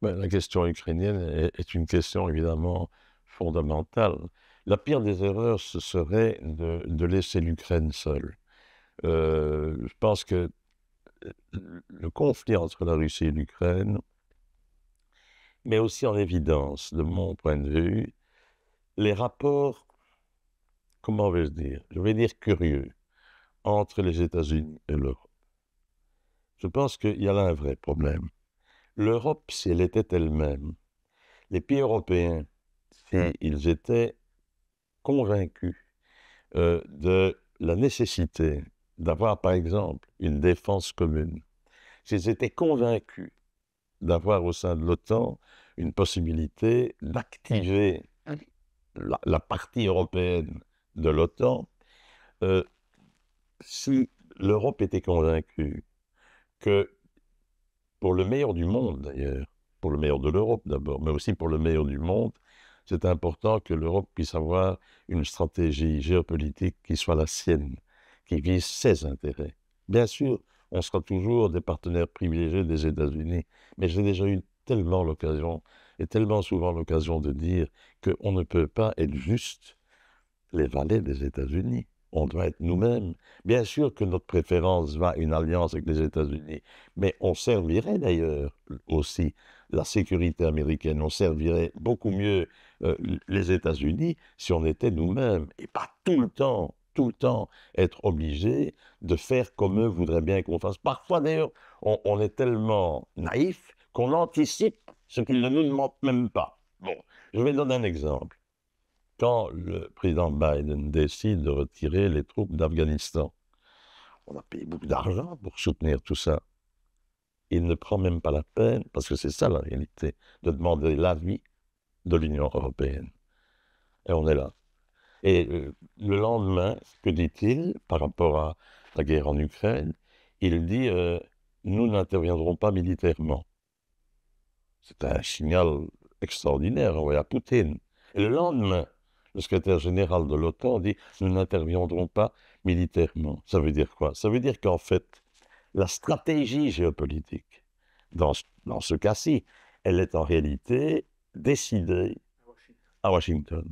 Ben, la question ukrainienne est une question évidemment fondamentale. La pire des erreurs, ce serait de laisser l'Ukraine seule. Je pense que le conflit entre la Russie et l'Ukraine met aussi en évidence, de mon point de vue, les rapports, comment vais-je dire? Je vais dire curieux, entre les États-Unis et l'Europe. Je pense qu'il y a là un vrai problème. L'Europe, si elle était elle-même, les pays européens, s'ils étaient convaincus de la nécessité d'avoir, par exemple, une défense commune, s'ils étaient convaincus d'avoir au sein de l'OTAN une possibilité d'activer la partie européenne de l'OTAN, euh, si l'Europe était convaincue que, pour le meilleur du monde d'ailleurs, pour le meilleur de l'Europe d'abord, mais aussi pour le meilleur du monde, c'est important que l'Europe puisse avoir une stratégie géopolitique qui soit la sienne, qui vise ses intérêts. Bien sûr, on sera toujours des partenaires privilégiés des États-Unis, mais j'ai déjà eu tellement l'occasion, et tellement souvent l'occasion de dire qu'on ne peut pas être juste les valets des États-Unis. On doit être nous-mêmes. Bien sûr que notre préférence va à une alliance avec les États-Unis, mais on servirait d'ailleurs aussi la sécurité américaine, on servirait beaucoup mieux euh, les États-Unis si on était nous-mêmes et pas tout le temps être obligé de faire comme eux voudraient bien qu'on fasse. Parfois d'ailleurs, on est tellement naïf qu'on anticipe ce qu'ils ne nous demandent même pas. Bon, je vais donner un exemple. Quand le président Biden décide de retirer les troupes d'Afghanistan, on a payé beaucoup d'argent pour soutenir tout ça. Il ne prend même pas la peine, parce que c'est ça la réalité, de demander l'avis de l'Union européenne. Et on est là. Et le lendemain, que dit-il par rapport à la guerre en Ukraine? Il dit nous n'interviendrons pas militairement. C'est un signal extraordinaire envoyé à Poutine. Et le lendemain, le secrétaire général de l'OTAN dit nous n'interviendrons pas militairement. Ça veut dire quoi? Ça veut dire qu'en fait, la stratégie géopolitique, dans ce cas-ci, elle est en réalité décidée à Washington.